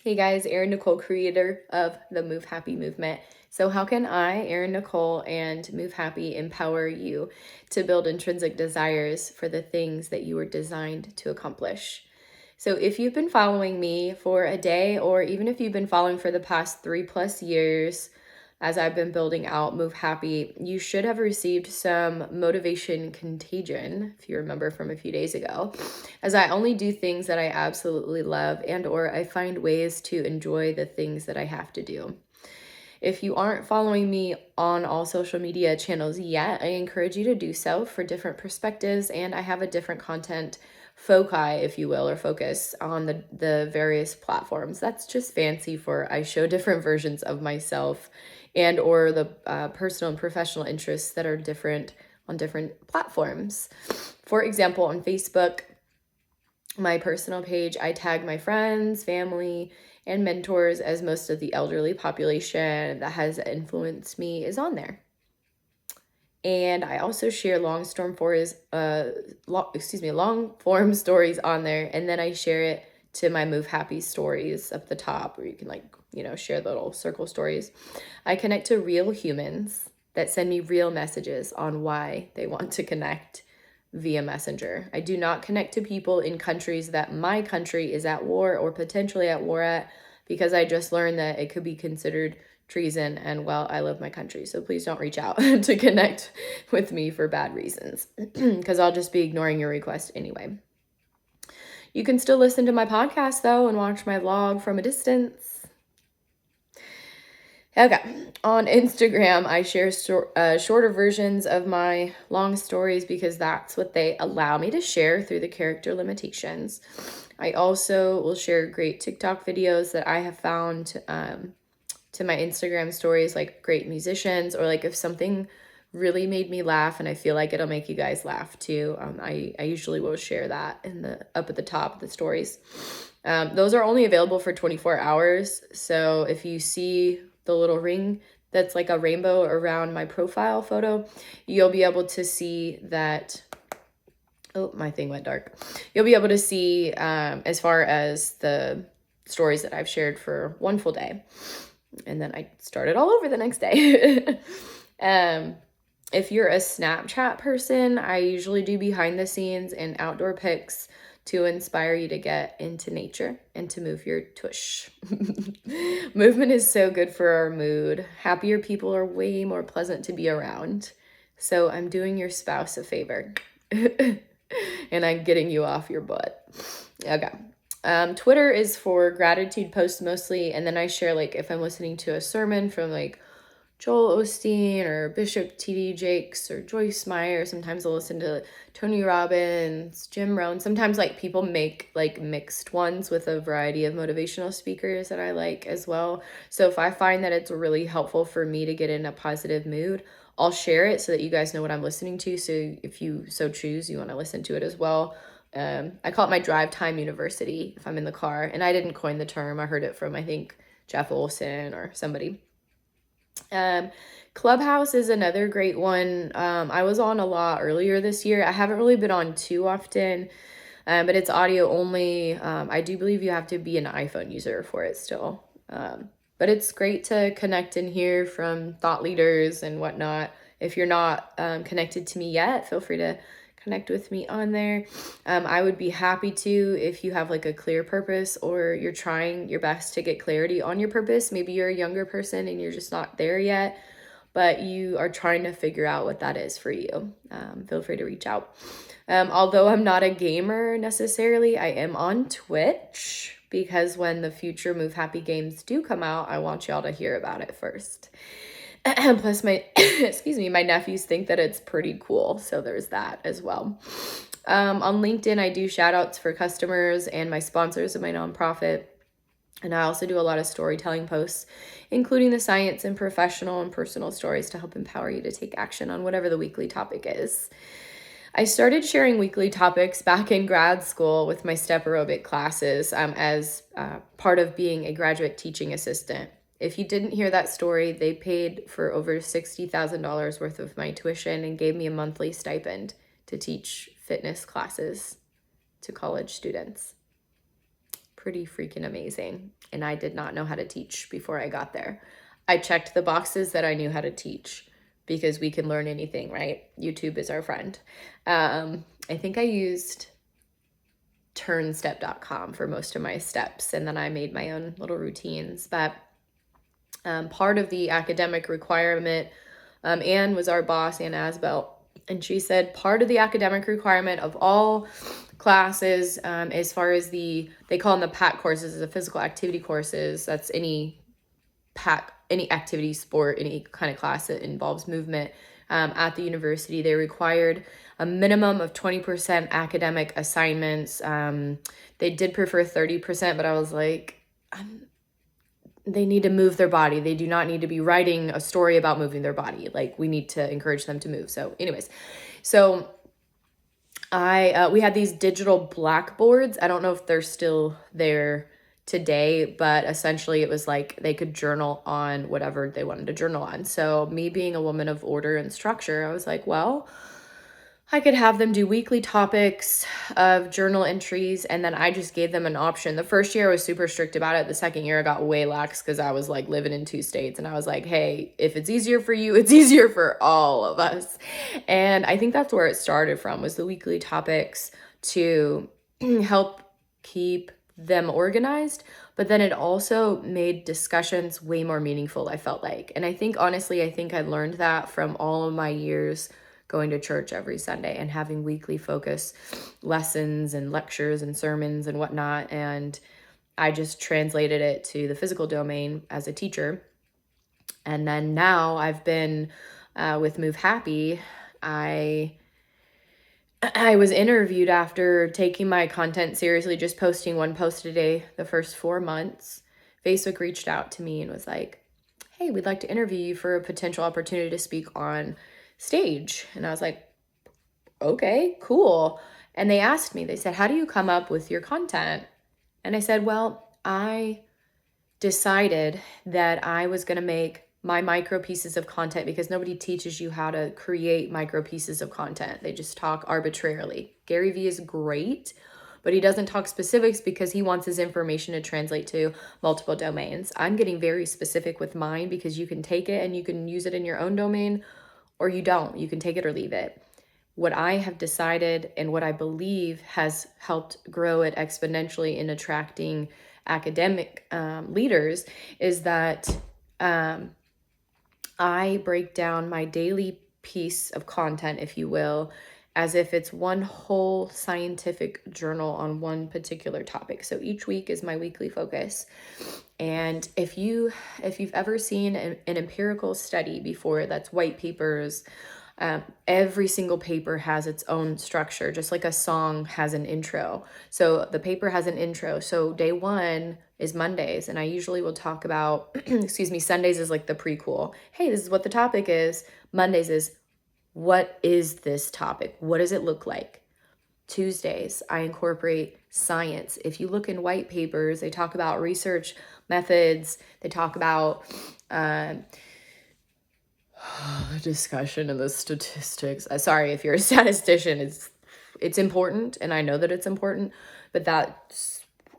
Hey guys, Erin Nicole, creator of the Move Happy movement. So how can I, Erin Nicole, and Move Happy empower you to build intrinsic desires for the things that you were designed to accomplish? So if you've been following me for a day, or even if you've been following for the past 3+ years, as I've been building out Move Happy, you should have received some Motivation Contagion, if you remember from a few days ago, as I only do things that I absolutely love and or I find ways to enjoy the things that I have to do. If you aren't following me on all social media channels yet, I encourage you to do so for different perspectives, and I have a different content foci, if you will, or focus on the various platforms. That's just fancy for I show different versions of myself and or the personal and professional interests that are different on different platforms. For example, on Facebook, my personal page, I tag my friends, family, and mentors, as most of the elderly population that has influenced me is on there. And I also share long form stories on there, and then I share it to my Move Happy stories up the top, where you can share the little circle stories. I connect to real humans that send me real messages on why they want to connect via Messenger. I do not connect to people in countries that my country is at war or potentially at war at, because I just learned that it could be considered treason, and well, I love my country, so please don't reach out to connect with me for bad reasons, because I'll just be ignoring your request anyway. You can still listen to my podcast though and watch my vlog from a distance. Okay, on Instagram, I share shorter versions of my long stories because that's what they allow me to share through the character limitations. I also will share great TikTok videos that I have found to my Instagram stories, like great musicians, or like if something really made me laugh and I feel like it'll make you guys laugh too. I usually will share that up at the top of the stories. Those are only available for 24 hours. So if you see the little ring that's like a rainbow around my profile photo, you'll be able to see that. Oh, my thing went dark. You'll be able to see as far as the stories that I've shared for one full day. And then I started all over the next day. If you're a Snapchat person, I usually do behind the scenes and outdoor pics to inspire you to get into nature and to move your tush. Movement is so good for our mood. Happier people are way more pleasant to be around. So I'm doing your spouse a favor. And I'm getting you off your butt. Okay. Twitter is for gratitude posts mostly, and then I share like if I'm listening to a sermon from like Joel Osteen or Bishop T.D. Jakes or Joyce Meyer. Sometimes I'll listen to Tony Robbins, Jim Rohn. Sometimes like people make like mixed ones with a variety of motivational speakers that I like as well. So if I find that it's really helpful for me to get in a positive mood, I'll share it so that you guys know what I'm listening to. So if you so choose, you want to listen to it as well. I call it my drive time university if I'm in the car. And I didn't coin the term. I heard it from, I think, Jeff Olson or somebody. Clubhouse is another great one. I was on a lot earlier this year. I haven't really been on too often, but it's audio only. I do believe you have to be an iPhone user for it still. But it's great to connect and hear from thought leaders and whatnot. If you're not connected to me yet, feel free to connect with me on there. I would be happy to if you have like a clear purpose or you're trying your best to get clarity on your purpose. Maybe you're a younger person and you're just not there yet, but you are trying to figure out what that is for you. Feel free to reach out. Although I'm not a gamer necessarily, I am on Twitch because when the future Move Happy games do come out, I want y'all to hear about it first. Plus my my nephews think that it's pretty cool, so there's that as well. On LinkedIn, I do shout outs for customers and my sponsors of my nonprofit, and I also do a lot of storytelling posts, including the science and professional and personal stories to help empower you to take action on whatever the weekly topic is. I started sharing weekly topics back in grad school with my step aerobic classes as part of being a graduate teaching assistant. If you didn't hear that story, they paid for over $60,000 worth of my tuition and gave me a monthly stipend to teach fitness classes to college students. pretty freaking amazing. And I did not know how to teach before I got there. I checked the boxes that I knew how to teach because we can learn anything, right? YouTube is our friend. I think I used turnstep.com for most of my steps, and then I made my own little routines. But part of the academic requirement, Anne was our boss, Ann Asbelt, and she said part of the academic requirement of all classes, as far as they call them the PAC courses, the physical activity courses, that's any activity, sport, any kind of class that involves movement, at the university, they required a minimum of 20% academic assignments. They did prefer 30%, but I was like, they need to move their body. They do not need to be writing a story about moving their body. Like, we need to encourage them to move. So anyways, so we had these digital blackboards. I don't know if they're still there today, but essentially it was like they could journal on whatever they wanted to journal on. So me being a woman of order and structure, I was like, well, I could have them do weekly topics of journal entries, and then I just gave them an option. The first year I was super strict about it. The second year I got way lax because I was like living in 2 states, and I was like, hey, if it's easier for you, it's easier for all of us. And I think that's where it started from, was the weekly topics to help keep them organized. But then it also made discussions way more meaningful, I felt like. And I think, honestly, I learned that from all of my years going to church every Sunday and having weekly focus lessons and lectures and sermons and whatnot. And I just translated it to the physical domain as a teacher. And then now I've been with Move Happy. I was interviewed after taking my content seriously, just posting 1 post a day the first 4 months. Facebook reached out to me and was like, hey, we'd like to interview you for a potential opportunity to speak on stage. And I was like, okay, cool. And they asked me, they said, how do you come up with your content? And I said, well, I decided that I was going to make my micro pieces of content, because nobody teaches you how to create micro pieces of content. They just talk arbitrarily. Gary Vee is great, but he doesn't talk specifics because he wants his information to translate to multiple domains. I'm getting very specific with mine because you can take it and you can use it in your own domain, or you don't. You can take it or leave it. What I have decided and what I believe has helped grow it exponentially in attracting academic leaders is that I break down my daily piece of content, if you will, as if it's one whole scientific journal on one particular topic. So each week is my weekly focus. And if you've ever seen an empirical study before, that's white papers, every single paper has its own structure, just like a song has an intro. So the paper has an intro. So day 1 is Mondays, and I usually will talk about, Sundays is like the prequel. Hey, this is what the topic is. Mondays is, what is this topic? What does it look like? Tuesdays, I incorporate science. If you look in white papers, they talk about research methods. They talk about the discussion and the statistics. Sorry, if you're a statistician, it's important, and I know that it's important, but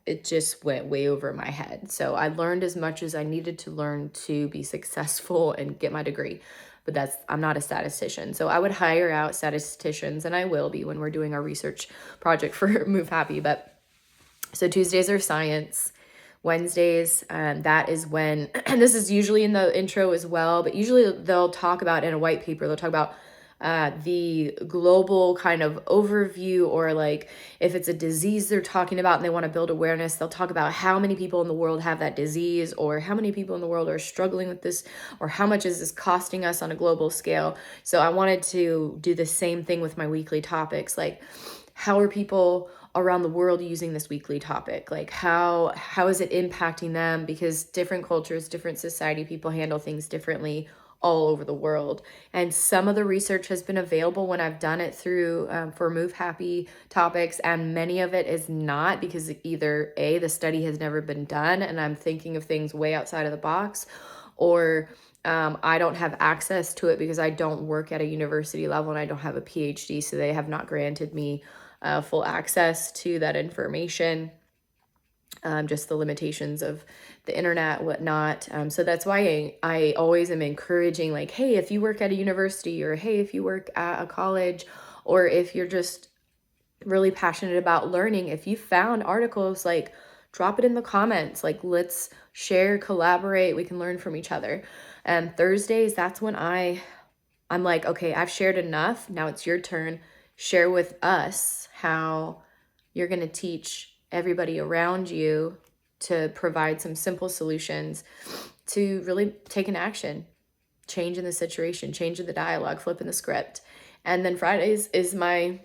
it just went way over my head. So I learned as much as I needed to learn to be successful and get my degree. But I'm not a statistician. So I would hire out statisticians, and I will be when we're doing our research project for Move Happy. But so Tuesdays are science. Wednesdays, that is when, and this is usually in the intro as well, but usually they'll talk about, in a white paper, they'll talk about the global kind of overview, or like if it's a disease they're talking about and they want to build awareness, they'll talk about how many people in the world have that disease, or how many people in the world are struggling with this, or how much is this costing us on a global scale. So I wanted to do the same thing with my weekly topics, like how are people around the world using this weekly topic? Like how is it impacting them? Because different cultures, different society, people handle things differently all over the world. And some of the research has been available when I've done it through for Move Happy topics, and many of it is not, because either A, the study has never been done and I'm thinking of things way outside of the box, or I don't have access to it because I don't work at a university level and I don't have a PhD, so they have not granted me full access to that information. just the limitations of the internet, whatnot. So that's why I always am encouraging, like, hey, if you work at a university, or hey, if you work at a college, or if you're just really passionate about learning, if you found articles, like, drop it in the comments. Like, let's share, collaborate, we can learn from each other. And Thursdays, that's when I'm like, okay, I've shared enough. Now it's your turn. Share with us how you're going to teach everybody around you to provide some simple solutions to really take an action, change in the situation, change in the dialogue, flipping the script. And then Fridays is my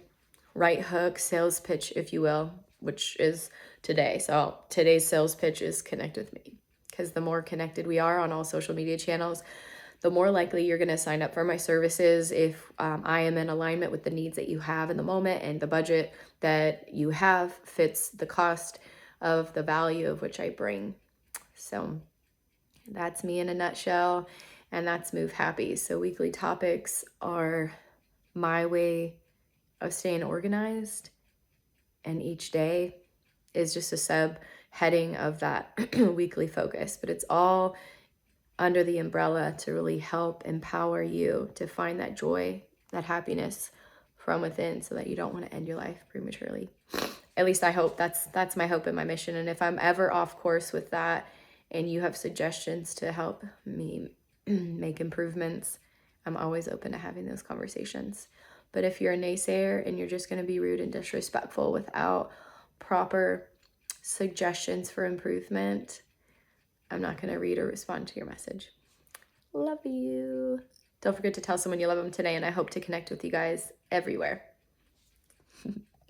right hook sales pitch, if you will, which is today. So today's sales pitch is connect with me, because the more connected we are on all social media channels, the more likely you're going to sign up for my services if I am in alignment with the needs that you have in the moment, and the budget that you have fits the cost of the value of which I bring. So that's me in a nutshell, and that's Move Happy. So weekly topics are my way of staying organized, and each day is just a subheading of that weekly focus, but it's all under the umbrella to really help empower you to find that joy, that happiness from within, so that you don't want to end your life prematurely. At least I hope that's my hope and my mission. And if I'm ever off course with that, and you have suggestions to help me make improvements, I'm always open to having those conversations. But if you're a naysayer and you're just going to be rude and disrespectful without proper suggestions for improvement, I'm not going to read or respond to your message. Love you. Don't forget to tell someone you love them today, and I hope to connect with you guys everywhere.